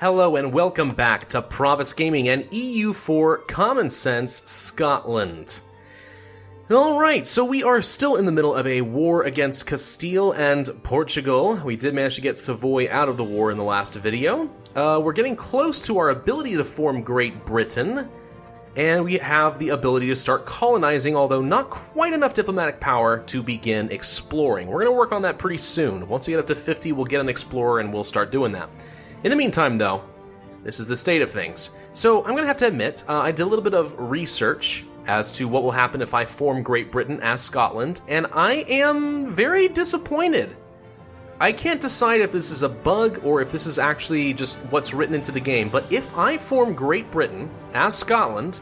Hello and welcome back to Pravus Gaming and EU4 Common Sense Scotland. Alright, so we are still in the middle of a war against Castile and Portugal. We did manage to get Savoy out of the war in the last video. We're getting close to our ability to form Great Britain, and we have the ability to start colonizing, although not quite enough diplomatic power to begin exploring. We're going to work on that pretty soon. Once we get up to 50, we'll get an explorer and we'll start doing that. In the meantime, though, this is the state of things. So I'm going to have to admit, I did a little bit of research as to what will happen if I form Great Britain as Scotland, and I am very disappointed. I can't decide if this is a bug or if this is actually just what's written into the game, but if I form Great Britain as Scotland,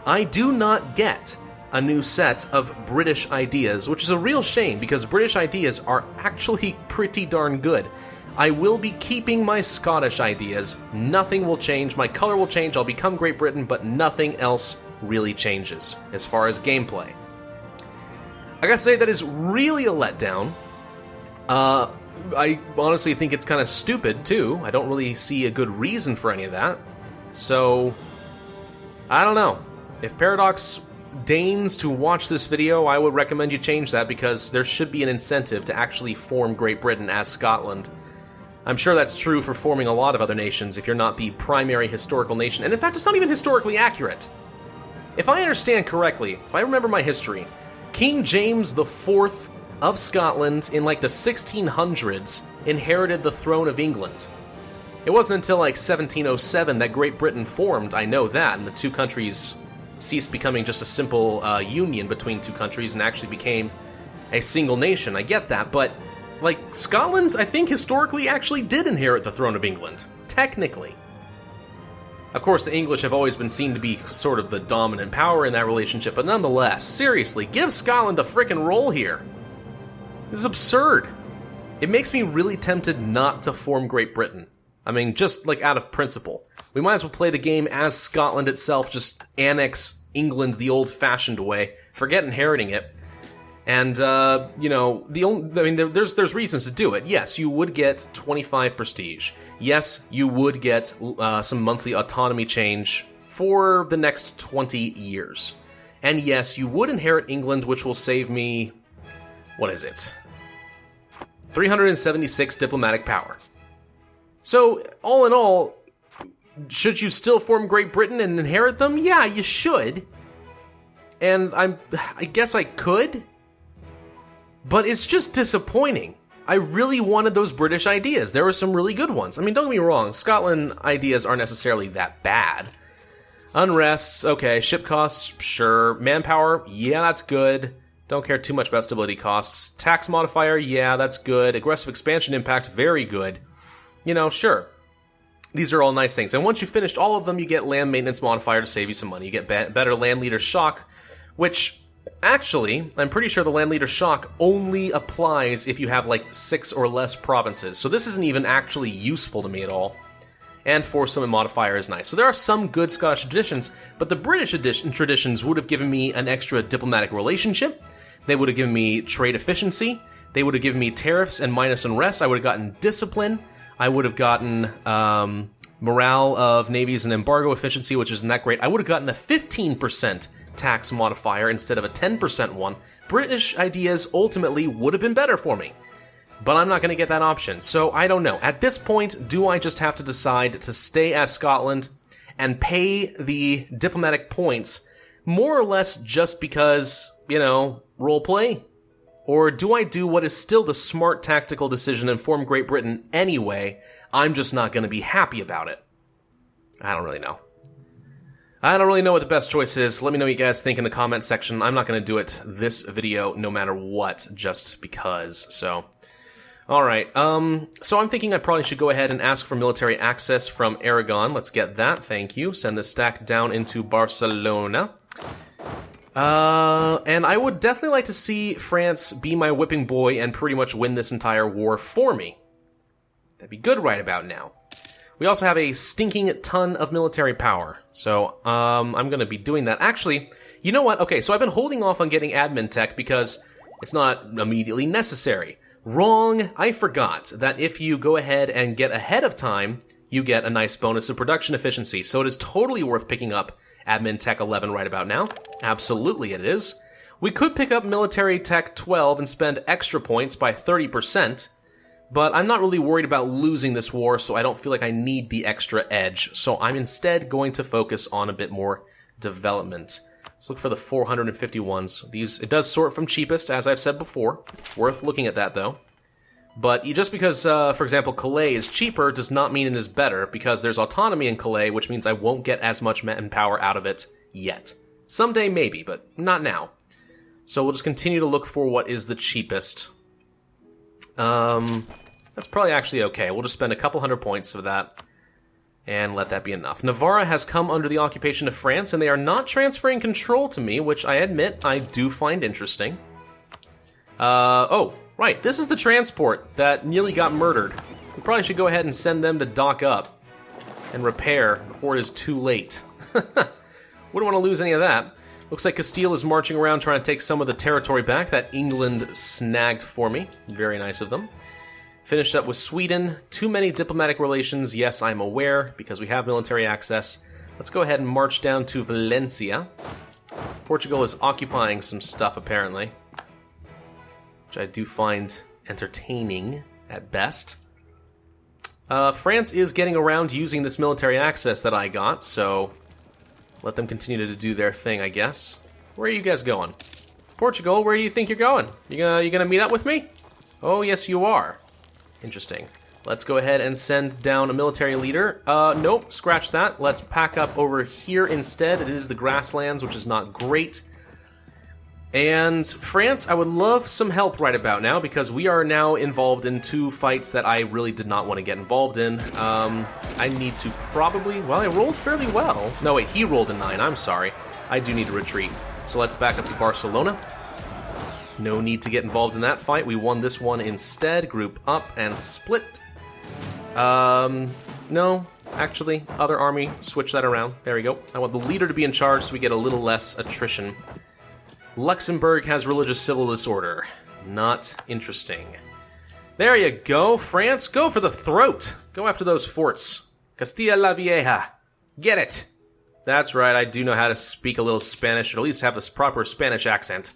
I do not get a new set of British ideas, which is a real shame because British ideas are actually pretty darn good. I will be keeping my Scottish ideas. Nothing will change. My color will change. I'll become Great Britain, but nothing else really changes as far as gameplay. I gotta say, that is really a letdown. I honestly think it's kind of stupid, too. I don't really see a good reason for any of that. So, I don't know. If Paradox deigns to watch this video, I would recommend you change that because there should be an incentive to actually form Great Britain as Scotland. I'm sure that's true for forming a lot of other nations if you're not the primary historical nation. And in fact, it's not even historically accurate. If I understand correctly, if I remember my history, King James IV of Scotland in like the 1600s inherited the throne of England. It wasn't until like 1707 that Great Britain formed, I know that, and the two countries ceased becoming just a simple union between two countries and actually became a single nation. I get that, but like, Scotland, I think, historically actually did inherit the throne of England. Technically. Of course, the English have always been seen to be sort of the dominant power in that relationship, but nonetheless, seriously, give Scotland a frickin' role here. This is absurd. It makes me really tempted not to form Great Britain. I mean, just, like, out of principle. We might as well play the game as Scotland itself, just annex England the old-fashioned way. Forget inheriting it. And, you know, there's reasons to do it. Yes, you would get 25 prestige. Yes, you would get some monthly autonomy change for the next 20 years. And yes, you would inherit England, which will save me, what is it? 376 diplomatic power. So, all in all, should you still form Great Britain and inherit them? Yeah, you should. And I guess I could. But it's just disappointing. I really wanted those British ideas. There were some really good ones. I mean, don't get me wrong, Scotland ideas aren't necessarily that bad. Unrest, okay. Ship costs, sure. Manpower, yeah, that's good. Don't care too much about stability costs. Tax modifier, yeah, that's good. Aggressive expansion impact, very good. You know, sure. These are all nice things. And once you've finished all of them, you get land maintenance modifier to save you some money. You get better land leader shock, which... actually, I'm pretty sure the land leader shock only applies if you have like 6 or less provinces, so this isn't even actually useful to me at all. And force summon modifier is nice. So there are some good Scottish traditions, but the British traditions would have given me an extra diplomatic relationship, they would have given me trade efficiency, they would have given me tariffs and minus unrest, I would have gotten discipline, I would have gotten morale of navies and embargo efficiency, which isn't that great, I would have gotten a 15% tax modifier instead of a 10% one. British ideas ultimately would have been better for me. But I'm not going to get that option, so I don't know. At this point, do I just have to decide to stay as Scotland and pay the diplomatic points more or less just because, you know, roleplay? Or do I do what is still the smart tactical decision and form Great Britain anyway? I'm just not going to be happy about it. I don't really know. I don't really know what the best choice is. Let me know what you guys think in the comment section. I'm not going to do it this video no matter what, just because. So, alright. So I'm thinking I probably should go ahead and ask for military access from Aragon. Let's get that. Thank you. Send this stack down into Barcelona. And I would definitely like to see France be my whipping boy and pretty much win this entire war for me. That'd be good right about now. We also have a stinking ton of military power, so I'm going to be doing that. Actually, you know what? Okay, so I've been holding off on getting admin tech because it's not immediately necessary. Wrong! I forgot that if you go ahead and get ahead of time, you get a nice bonus of production efficiency. So it is totally worth picking up Admin Tech 11 right about now. Absolutely it is. We could pick up Military Tech 12 and spend extra points by 30%, but I'm not really worried about losing this war, so I don't feel like I need the extra edge. So I'm instead going to focus on a bit more development. Let's look for the 451s. These, it does sort from cheapest, as I've said before. Worth looking at that, though. But just because, for example, Calais is cheaper does not mean it is better, because there's autonomy in Calais, which means I won't get as much manpower out of it yet. Someday maybe, but not now. So we'll just continue to look for what is the cheapest. That's probably actually okay. We'll just spend a couple hundred points for that, and let that be enough. Navarra has come under the occupation of France, and they are not transferring control to me, which I admit I do find interesting. Oh, right, this is the transport that nearly got murdered. We probably should go ahead and send them to dock up and repair before it is too late. Wouldn't want to lose any of that. Looks like Castile is marching around trying to take some of the territory back that England snagged for me. Very nice of them. Finished up with Sweden. Too many diplomatic relations, yes, I'm aware, because we have military access. Let's go ahead and march down to Valencia. Portugal is occupying some stuff, apparently, which I do find entertaining at best. France is getting around using this military access that I got, so let them continue to do their thing, I guess. Where are you guys going? Portugal, where do you think you're going? You gonna meet up with me? Oh, yes, you are. Interesting. Let's go ahead and send down a military leader. Nope, scratch that. Let's pack up over here instead. It is the grasslands, which is not great. And France, I would love some help right about now, because we are now involved in two fights that I really did not want to get involved in. I need to probably... Well, I rolled fairly well. No, wait, he rolled a 9. I'm sorry. I do need to retreat. So let's back up to Barcelona. No need to get involved in that fight. We won this one instead. Group up and split. No, actually, other army, switch that around. There we go. I want the leader to be in charge so we get a little less attrition. Luxembourg has religious civil disorder. Not interesting. There you go, France. Go for the throat. Go after those forts. Castilla la Vieja. Get it. That's right, I do know how to speak a little Spanish, or at least have a proper Spanish accent.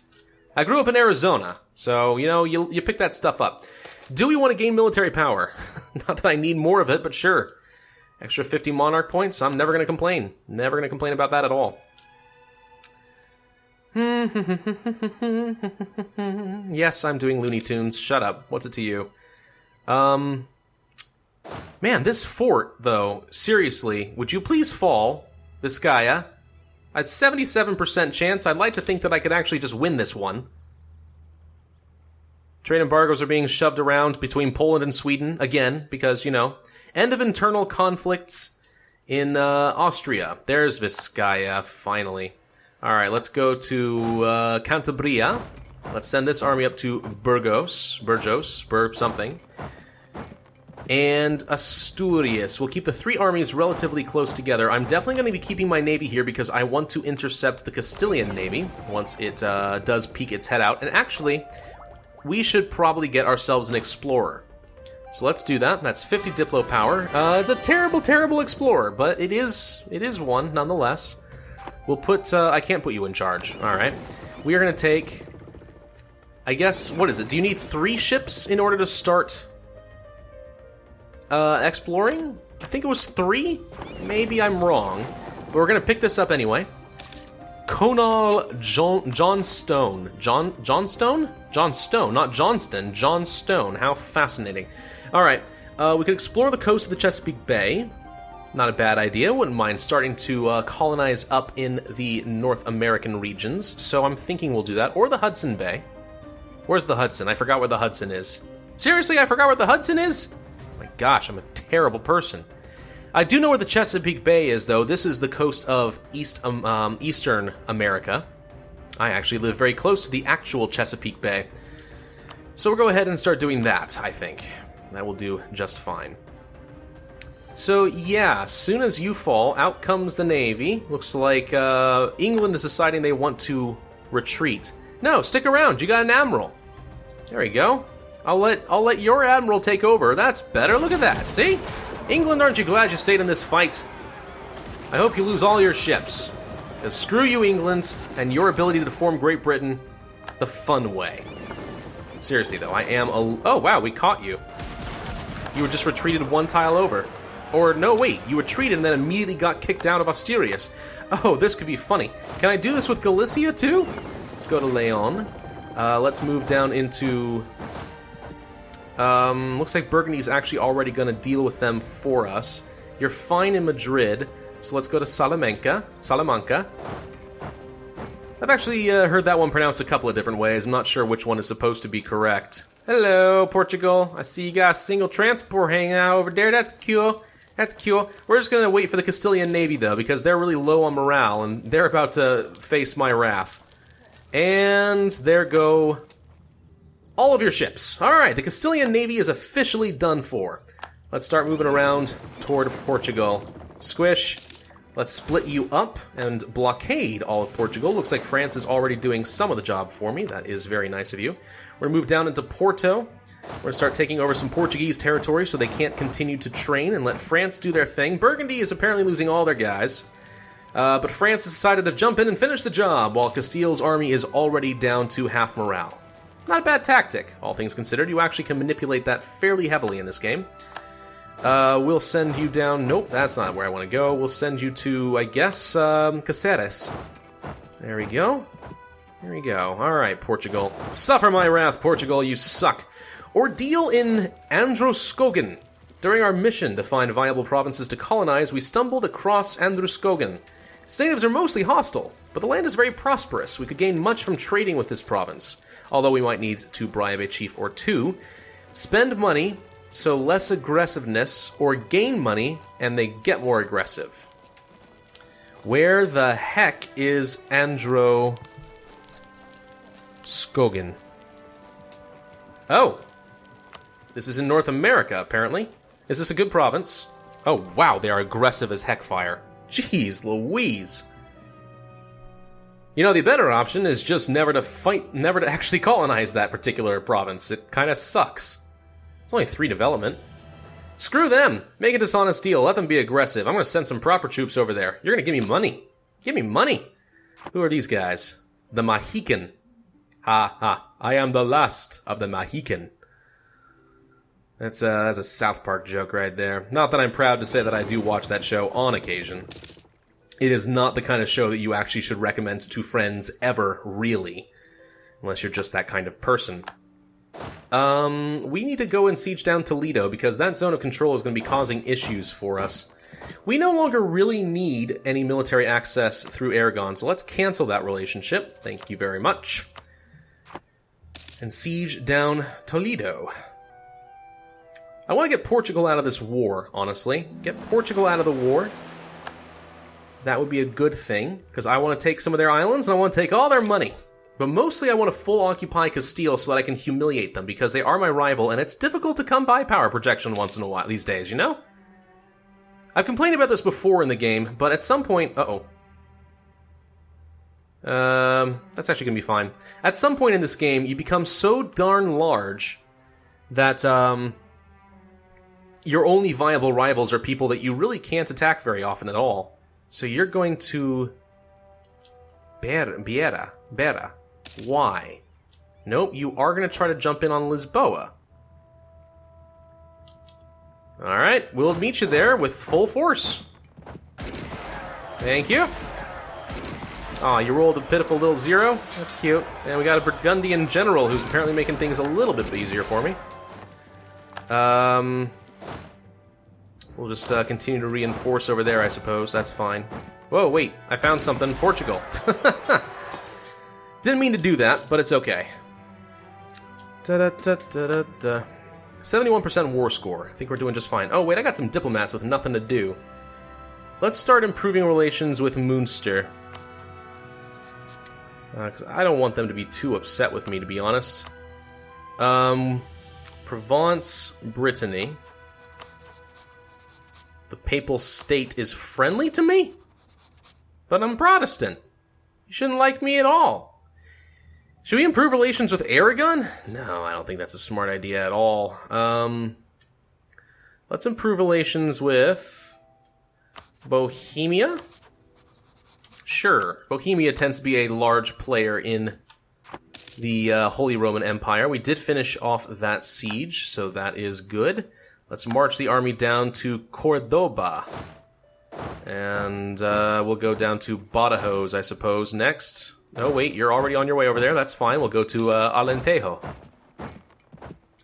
I grew up in Arizona, so, you know, you pick that stuff up. Do we want to gain military power? Not that I need more of it, but sure. Extra 50 monarch points, I'm never going to complain. Never going to complain about that at all. Yes, I'm doing Looney Tunes. Shut up. What's it to you? Man, this fort, though, seriously, would you please fall, Vizcaya? At 77% chance, I'd like to think that I could actually just win this one. Trade embargoes are being shoved around between Poland and Sweden, again, because, you know, end of internal conflicts in Austria. There's Vizcaya, finally. Alright, let's go to Cantabria. Let's send this army up to Burgos, something. And Asturias. We'll keep the three armies relatively close together. I'm definitely going to be keeping my navy here because I want to intercept the Castilian navy once it does peek its head out. And actually, we should probably get ourselves an explorer. So let's do that. That's 50 Diplo power. It's a terrible, terrible explorer, but it is one nonetheless. We'll put, I can't put you in charge. All right. We are going to take, I guess, what is it? Do you need 3 ships in order to start exploring? I think it was 3? Maybe I'm wrong. But we're going to pick this up anyway. Conall Johnstone. Johnstone? Johnstone, not Johnston. Johnstone. How fascinating. All right. We could explore the coast of the Chesapeake Bay. Not a bad idea. Wouldn't mind starting to colonize up in the North American regions. So I'm thinking we'll do that. Or the Hudson Bay. Where's the Hudson? I forgot where the Hudson is. Seriously, I forgot where the Hudson is? My gosh, I'm a terrible person. I do know where the Chesapeake Bay is, though. This is the coast of Eastern America. I actually live very close to the actual Chesapeake Bay. So we'll go ahead and start doing that, I think. That will do just fine. So, yeah, as soon as you fall, out comes the Navy. Looks like England is deciding they want to retreat. No, stick around. You got an admiral. There you go. I'll let your admiral take over. That's better. Look at that. See? England, aren't you glad you stayed in this fight? I hope you lose all your ships. Because screw you, England, and your ability to form Great Britain the fun way. Seriously, though, I am a... Oh, wow, we caught you. You were just retreated one tile over. Or, no, wait, you retreated and then immediately got kicked out of Asturias. Oh, this could be funny. Can I do this with Galicia, too? Let's go to Leon. Let's move down into... looks like Burgundy's actually already going to deal with them for us. You're fine in Madrid, so let's go to Salamanca. I've actually heard that one pronounced a couple of different ways. I'm not sure which one is supposed to be correct. Hello, Portugal. I see you got a single transport hanging out over there. That's cool. That's cool. We're just going to wait for the Castilian Navy, though, because they're really low on morale, and they're about to face my wrath. And there go all of your ships. All right, the Castilian Navy is officially done for. Let's start moving around toward Portugal. Squish. Let's split you up and blockade all of Portugal. Looks like France is already doing some of the job for me. That is very nice of you. We're going to move down into Porto. We're going to start taking over some Portuguese territory so they can't continue to train and let France do their thing. Burgundy is apparently losing all their guys. But France has decided to jump in and finish the job, while Castile's army is already down to half morale. Not a bad tactic, all things considered. You actually can manipulate that fairly heavily in this game. We'll send you down... Nope, that's not where I want to go. We'll send you to, I guess, Caceres. There we go. There we go. Alright, Portugal. Suffer my wrath, Portugal, you suck. Ordeal in Androscoggin. During our mission to find viable provinces to colonize, we stumbled across Androscoggin. Its natives are mostly hostile, but the land is very prosperous. We could gain much from trading with this province, although we might need to bribe a chief or two. Spend money... So less aggressiveness, or gain money, and they get more aggressive. Where the heck is Androscoggin? Oh! This is in North America, apparently. Is this a good province? Oh, wow, they are aggressive as heckfire. Jeez Louise! You know, the better option is just never to actually colonize that particular province. It kinda sucks. It's only 3 development. Screw them! Make a dishonest deal. Let them be aggressive. I'm going to send some proper troops over there. You're going to give me money. Give me money! Who are these guys? The Mohican. Ha ha. I am the last of the Mohican. That's a South Park joke right there. Not that I'm proud to say that I do watch that show on occasion. It is not the kind of show that you actually should recommend to friends ever, really. Unless you're just that kind of person. We need to go and siege down Toledo, because that zone of control is going to be causing issues for us. We no longer really need any military access through Aragon, so let's cancel that relationship. Thank you very much. And siege down Toledo. I want to get Portugal out of this war, honestly. Get Portugal out of the war. That would be a good thing, because I want to take some of their islands, and I want to take all their money. But mostly I want to full occupy Castile so that I can humiliate them, because they are my rival, and it's difficult to come by power projection once in a while these days, you know? I've complained about this before in the game, but at some point... Uh-oh. That's actually going to be fine. At some point in this game, you become so darn large that, your only viable rivals are people that you really can't attack very often at all. So you're going to... Beira. Why? Nope, you are going to try to jump in on Lisboa. Alright, we'll meet you there with full force. Thank you. Aw, you rolled a pitiful little 0. That's cute. And we got a Burgundian general who's apparently making things a little bit easier for me. We'll just continue to reinforce over there, I suppose. That's fine. Whoa, wait. I found something. Portugal. Didn't mean to do that, but it's okay. 71% war score. I think we're doing just fine. Oh, wait, I got some diplomats with nothing to do. Let's start improving relations with Munster. Because I don't want them to be too upset with me, to be honest. Provence, Brittany. The Papal State is friendly to me? But I'm Protestant. You shouldn't like me at all. Should we improve relations with Aragon? No, I don't think that's a smart idea at all. Let's improve relations with Bohemia. Sure. Bohemia tends to be a large player in the Holy Roman Empire. We did finish off that siege, so that is good. Let's march the army down to Cordoba. And we'll go down to Badajoz, I suppose, next. No, wait, you're already on your way over there. That's fine. We'll go to Alentejo.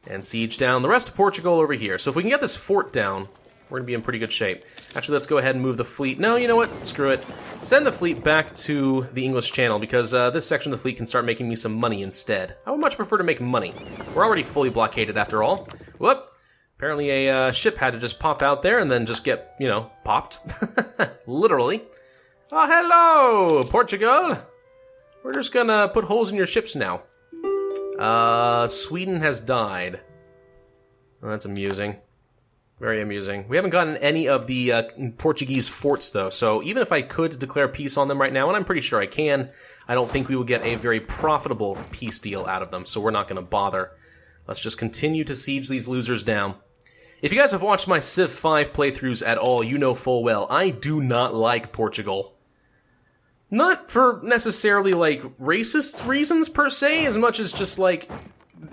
And siege down the rest of Portugal over here. So if we can get this fort down, we're going to be in pretty good shape. Actually, let's go ahead and move the fleet. No, you know what? Screw it. Send the fleet back to the English Channel, because this section of the fleet can start making me some money instead. I would much prefer to make money. We're already fully blockaded after all. Whoop! Apparently a ship had to just pop out there and then just get, you know, popped. Literally. Oh, hello, Portugal! We're just gonna put holes in your ships now. Sweden has died. Well, that's amusing. Very amusing. We haven't gotten any of the Portuguese forts, though, so even if I could declare peace on them right now, and I'm pretty sure I can, I don't think we will get a very profitable peace deal out of them, so we're not going to bother. Let's just continue to siege these losers down. If you guys have watched my Civ 5 playthroughs at all, you know full well, I do not like Portugal. Not for necessarily, like, racist reasons, per se, as much as just, like,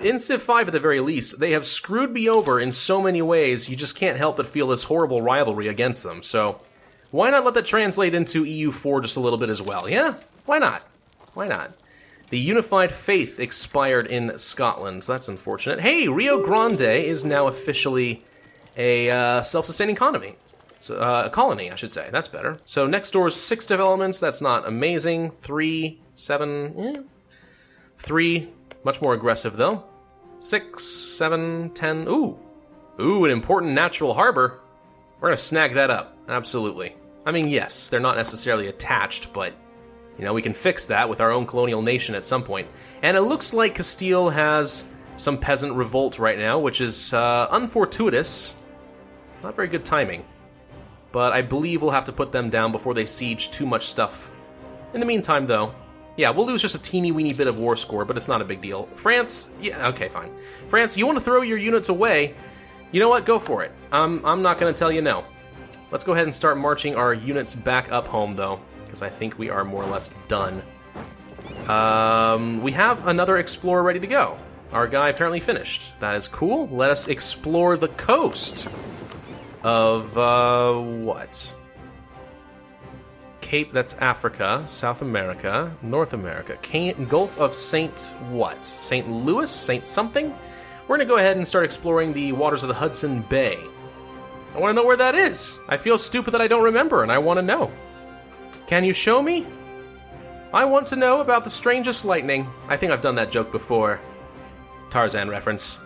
in Civ 5 at the very least, they have screwed me over in so many ways, you just can't help but feel this horrible rivalry against them, so why not let that translate into EU4 just a little bit as well, yeah? Why not? Why not? The Unified Faith expired in Scotland, so that's unfortunate. Hey, Rio Grande is now officially a self-sustaining colony. So, a colony, I should say. That's better. So next door's 6 developments. That's not amazing. 3, 7, 3, much more aggressive, though. 6, 7, 10. Ooh, an important natural harbor. We're going to snag that up. Absolutely. I mean, yes, they're not necessarily attached, but, you know, we can fix that with our own colonial nation at some point. And it looks like Castile has some peasant revolt right now, which is unfortuitous. Not very good timing. But I believe we'll have to put them down before they siege too much stuff. In the meantime, though, yeah, we'll lose just a teeny-weeny bit of war score, but it's not a big deal. France, yeah, okay, fine. France, you want to throw your units away? You know what? Go for it. I'm not going to tell you no. Let's go ahead and start marching our units back up home, though, because I think we are more or less done. We have another explorer ready to go. Our guy apparently finished. That is cool. Let us explore the coast of, what? Cape, that's Africa, South America, North America, Gulf of St. what? St. Louis? St. something? We're going to go ahead and start exploring the waters of the Hudson Bay. I want to know where that is. I feel stupid that I don't remember, and I want to know. Can you show me? I want to know about the strangest lightning. I think I've done that joke before. Tarzan reference.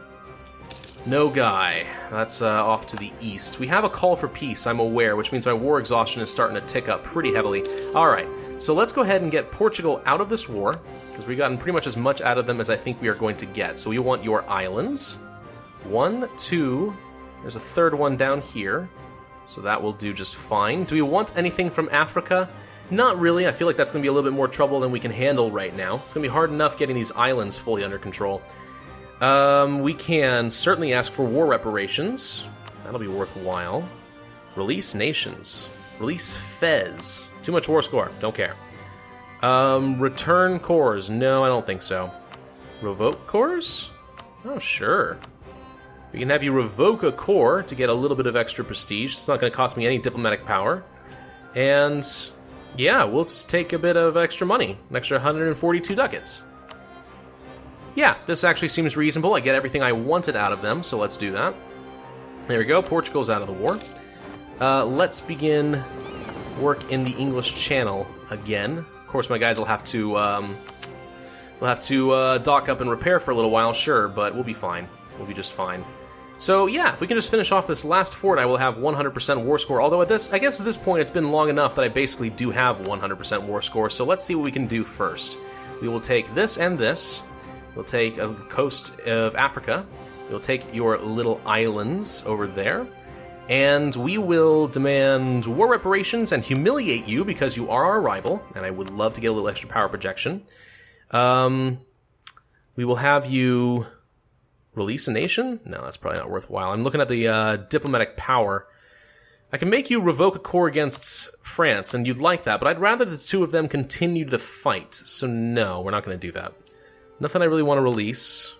No guy. That's off to the east. We have a call for peace, I'm aware, which means my war exhaustion is starting to tick up pretty heavily. Alright, so let's go ahead and get Portugal out of this war, because we've gotten pretty much as much out of them as I think we are going to get. So we want your islands. 1, 2, there's a third one down here, so that will do just fine. Do we want anything from Africa? Not really. I feel like that's going to be a little bit more trouble than we can handle right now. It's going to be hard enough getting these islands fully under control. We can certainly ask for war reparations. That'll be worthwhile. Release nations. Release Fez. Too much war score. Don't care. Return cores. No, I don't think so. Revoke cores? Oh, sure. We can have you revoke a core to get a little bit of extra prestige. It's not going to cost me any diplomatic power. And, yeah, we'll just take a bit of extra money. An extra 142 ducats. Yeah, this actually seems reasonable. I get everything I wanted out of them, so let's do that. There we go. Portugal's out of the war. Let's begin work in the English Channel again. Of course, my guys will have to dock up and repair for a little while, sure, but we'll be fine. We'll be just fine. So yeah, if we can just finish off this last fort, I will have 100% war score. Although I guess at this point it's been long enough that I basically do have 100% war score. So let's see what we can do first. We will take this and this. We'll take a coast of Africa. We'll take your little islands over there. And we will demand war reparations and humiliate you because you are our rival. And I would love to get a little extra power projection. We will have you Release a nation? No, that's probably not worthwhile. I'm looking at the diplomatic power. I can make you revoke a corps against France, and you'd like that, but I'd rather the two of them continue to fight. So no, we're not going to do that. Nothing I really want to release.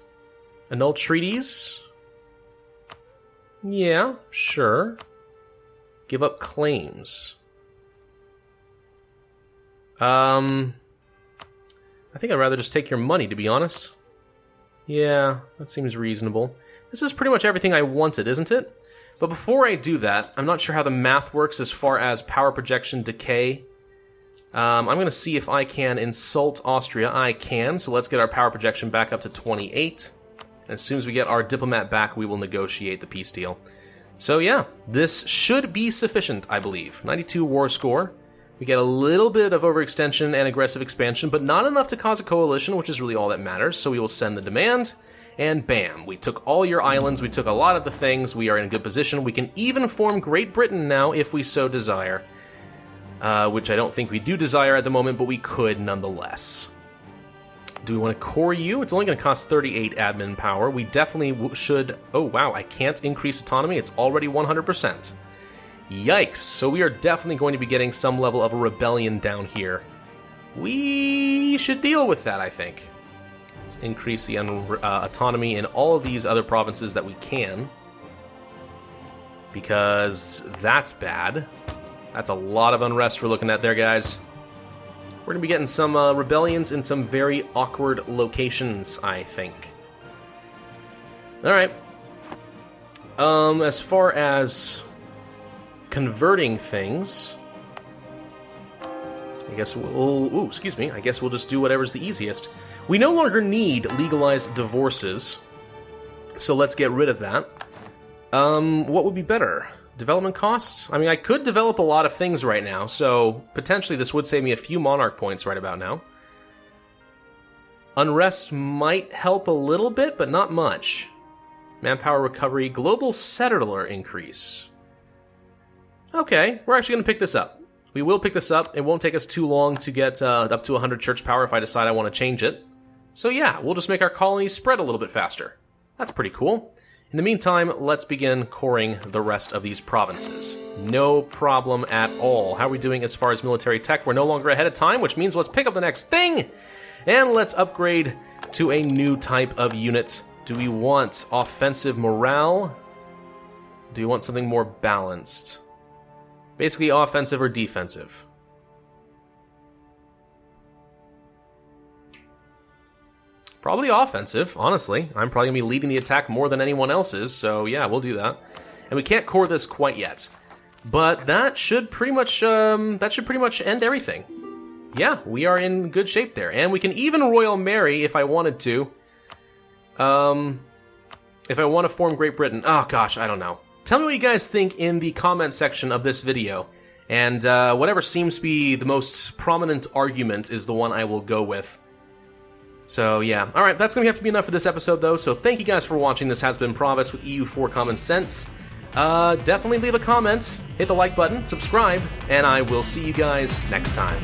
Annul treaties? Yeah, sure. Give up claims. I think I'd rather just take your money, to be honest. Yeah, that seems reasonable. This is pretty much everything I wanted, isn't it? But before I do that, I'm not sure how the math works as far as power projection decay. I'm going to see if I can insult Austria. I can, so let's get our power projection back up to 28. And as soon as we get our diplomat back, we will negotiate the peace deal. So yeah, this should be sufficient, I believe. 92 war score. We get a little bit of overextension and aggressive expansion, but not enough to cause a coalition, which is really all that matters. So we will send the demand, and bam, we took all your islands, we took a lot of the things, we are in a good position. We can even form Great Britain now if we so desire, which I don't think we do desire at the moment, but we could nonetheless. Do we want to core you? It's only going to cost 38 admin power. We definitely should... Oh, wow, I can't increase autonomy. It's already 100%. Yikes. So we are definitely going to be getting some level of a rebellion down here. We should deal with that, I think. Let's increase the autonomy in all of these other provinces that we can. Because that's bad. That's a lot of unrest we're looking at there, guys. We're going to be getting some rebellions in some very awkward locations, I think. Alright. As far as converting things, I guess we'll... Ooh, excuse me. I guess we'll just do whatever's the easiest. We no longer need legalized divorces, so let's get rid of that. What would be better? Development costs? I mean, I could develop a lot of things right now, so potentially this would save me a few monarch points right about now. Unrest might help a little bit, but not much. Manpower recovery, global settler increase. Okay, we're actually going to pick this up. We will pick this up. It won't take us too long to get up to 100 church power if I decide I want to change it. So yeah, we'll just make our colonies spread a little bit faster. That's pretty cool. In the meantime, let's begin coring the rest of these provinces. No problem at all. How are we doing as far as military tech? We're no longer ahead of time, which means let's pick up the next thing! And let's upgrade to a new type of unit. Do we want offensive morale? Do we want something more balanced? Basically offensive or defensive. Probably offensive, honestly. I'm probably going to be leading the attack more than anyone else is, so yeah, we'll do that. And we can't core this quite yet. But that should pretty much end everything. Yeah, we are in good shape there. And we can even Royal Marry if I wanted to. If I want to form Great Britain. Oh gosh, I don't know. Tell me what you guys think in the comment section of this video. And whatever seems to be the most prominent argument is the one I will go with. So yeah, alright, that's going to have to be enough for this episode though, so thank you guys for watching. This has been Pravus with EU4 Common Sense. Definitely leave a comment, hit the like button, subscribe, and I will see you guys next time.